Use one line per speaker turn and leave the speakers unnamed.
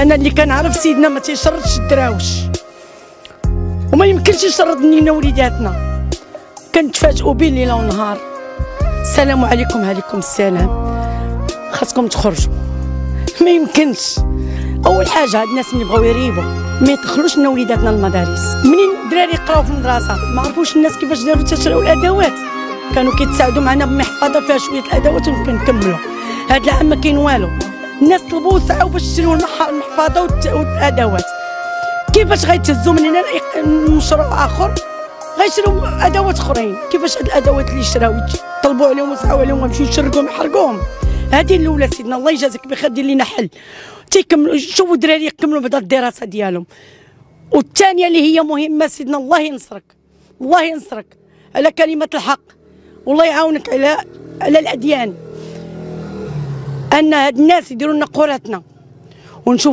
انا اللي كنعرف سيدنا ما تيشردش الدراوش، وما يمكنش يشرد لينا وليداتنا. كنتفاجئوا به ليله ونهار. السلام عليكم. عليكم السلام. خاصكم تخرجوا، ما يمكنش. اول حاجه هاد الناس اللي بغاو يريبوا ما يدخلوش لنا وليداتنا المدارس. منين الدراري يقراو في المدرسه ما عرفوش الناس كيفاش داروا تشراو الادوات. كانوا كيتساعدوا معنا بمحفظه فيها شويه الادوات وكنكملوا. هاد العام ما كاين والو. الناس طلبوا وسعوا باش يشريو المحفظه والادوات. كيفاش غيتهزوا من هنا لمشروع اخر غيشريو ادوات اخرين؟ كيفاش هاد الادوات اللي شراو طلبوا عليهم وسعوا عليهم ويمشيو يشرقوهم يحرقوهم؟ هذه الاولى سيدنا الله يجازيك بخير، دير لنا حل. تيكملوا شوفوا الدراري يكملوا بعدا الدراسه ديالهم. والثانيه اللي هي مهمه سيدنا الله ينصرك، الله ينصرك على كلمه الحق، والله يعاونك على الاديان، ان هاد الناس يديروا لنا قراتنا ونشوفوا